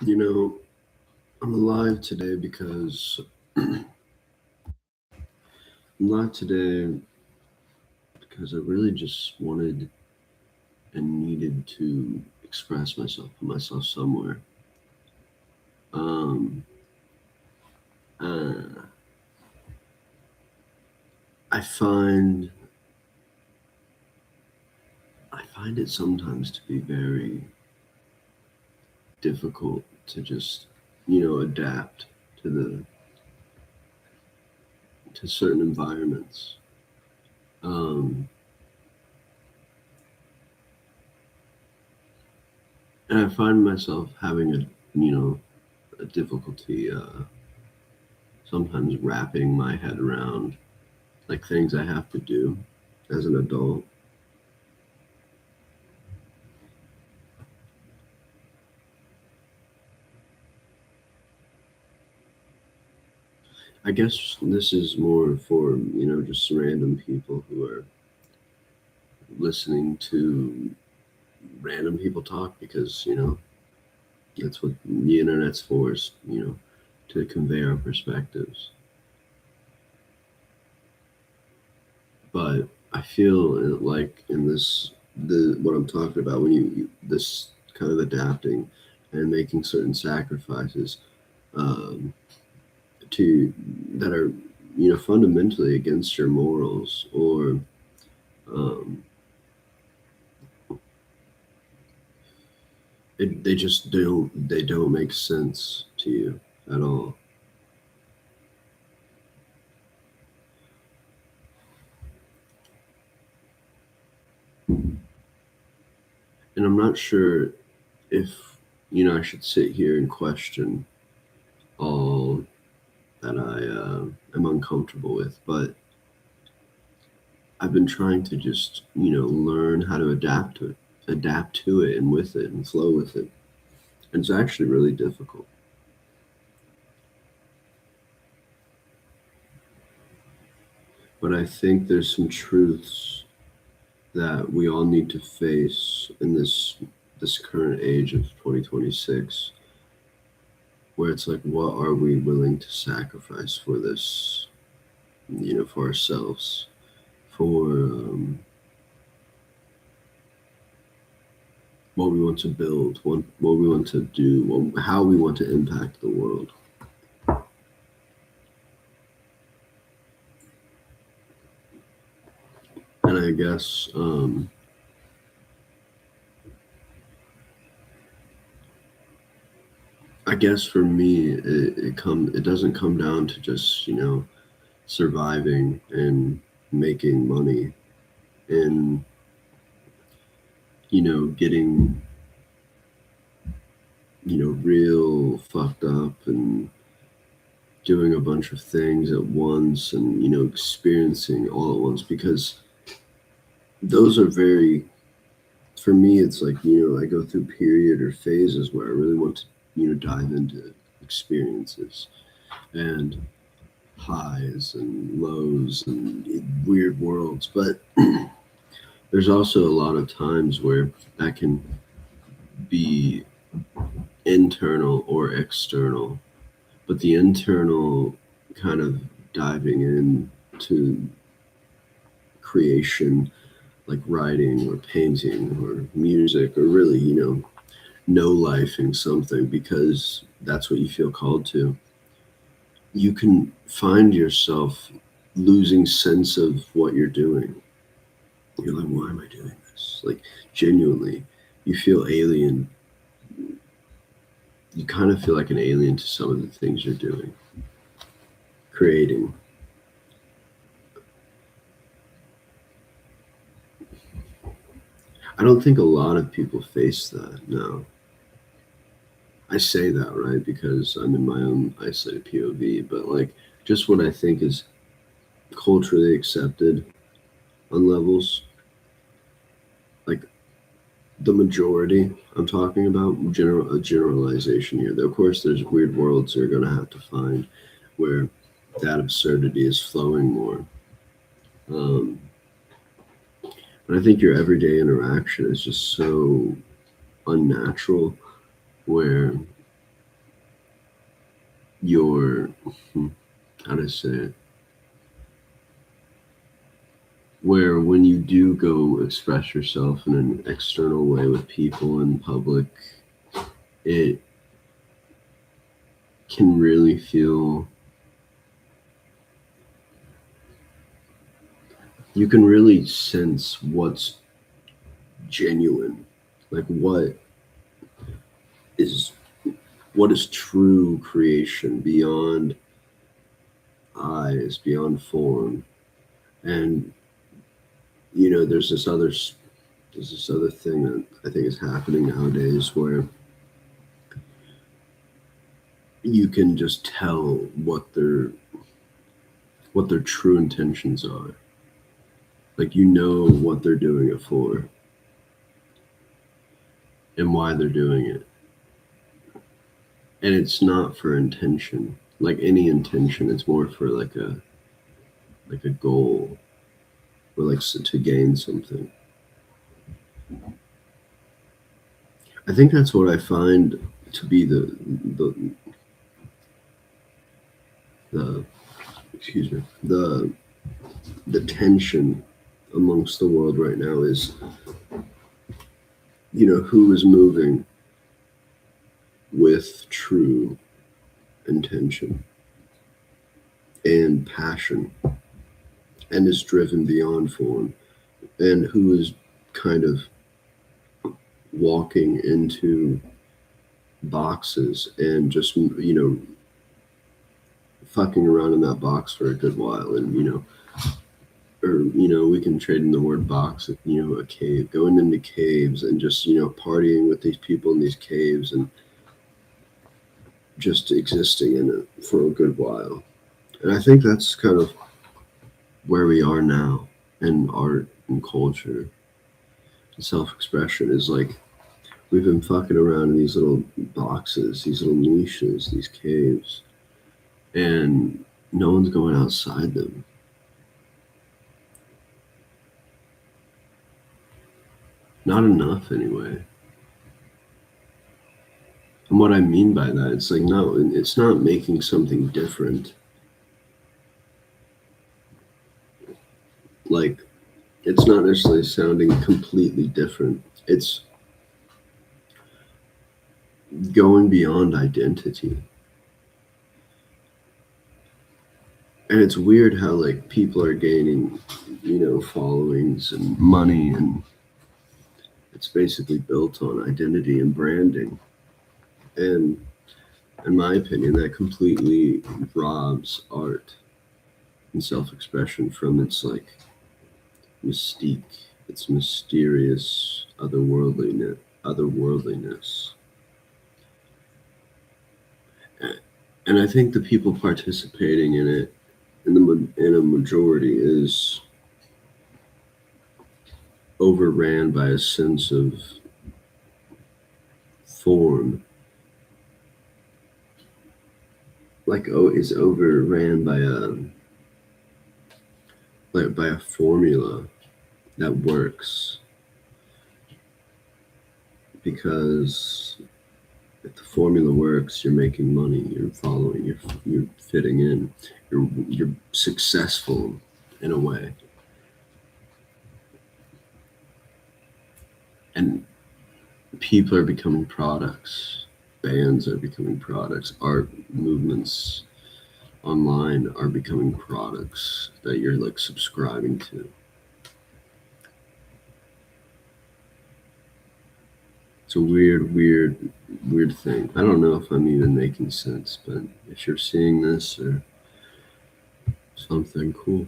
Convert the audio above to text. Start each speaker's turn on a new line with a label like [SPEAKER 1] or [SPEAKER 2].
[SPEAKER 1] You know, I'm alive today because I'm alive today because I really just wanted and needed to express myself, put myself somewhere. Um, uh, I find I find it sometimes to be very difficult to just, adapt to certain environments. Um, and I find myself having a difficulty sometimes wrapping my head around like things I have to do as an adult. I guess this is more for, just random people who are listening to random people talk because, that's what the internet's for, is, to convey our perspectives. But I feel like in what I'm talking about, when this kind of adapting and making certain sacrifices, um, to that are fundamentally against your morals, or um, they just don't make sense to you at all. And I'm not sure if I should sit here and question all that I am uncomfortable with, but I've been trying to just learn how to adapt to it and with it and flow with it, and it's actually really difficult. But I think there's some truths that we all need to face in this current age of 2026, where it's like, what are we willing to sacrifice for this, for ourselves, for what we want to build, what we want to do, how we want to impact the world. And I guess for me, it doesn't come down to just surviving and making money and getting real fucked up and doing a bunch of things at once, and experiencing all at once, because those are very, for me, it's like I go through period or phases where I really want to dive into experiences and highs and lows and weird worlds. But there's also a lot of times where that can be internal or external. But the internal kind of diving into creation, like writing or painting or music, or really, no lifing something because that's what you feel called to, you can find yourself losing sense of what you're doing. You're like, why am I doing this? Like, genuinely, you feel alien. You kind of feel like an alien to some of the things you're doing, creating. I don't think a lot of people face that. No, I say that, right, because I'm in my own isolated POV, but like, just what I think is culturally accepted on levels, like the majority I'm talking about, a generalization here. Of course, there's weird worlds you're going to have to find where that absurdity is flowing more. Um, but I think your everyday interaction is just so unnatural, where your, how to say it, where when you do go express yourself in an external way with people in public, it can really feel, you can really sense what's genuine, like is what is true creation beyond eyes, beyond form. And there's this other thing that I think is happening nowadays where you can just tell what their true intentions are. Like what they're doing it for and why they're doing it. And it's not for intention. Like any intention, it's more for like a goal or like to gain something. I think that's what I find to be the excuse me, the tension amongst the world right now is, who is moving with true intention and passion and is driven beyond form, and who is kind of walking into boxes and just fucking around in that box for a good while, and we can trade in the word box, a cave, going into caves and just partying with these people in these caves and just existing in it for a good while. And I think that's kind of where we are now in art and culture and self-expression, is like we've been fucking around in these little boxes, these little niches, these caves, and no one's going outside them. Not enough, anyway. And what I mean by that, it's like, no, it's not making something different. Like, it's not necessarily sounding completely different. It's going beyond identity. And it's weird how, like, people are gaining, followings and money, and it's basically built on identity and branding. And in my opinion, that completely robs art and self-expression from its like mystique, its mysterious otherworldliness. And I think the people participating in it, in a majority, is overran by a sense of form. Like, is overran by a formula that works, because if the formula works, you're making money, you're following, you're fitting in, you're successful in a way. And people are becoming products, bands are becoming products, art movements online are becoming products that you're like subscribing to. It's a weird thing. I don't know if I'm even making sense, but if you're seeing this or something, cool.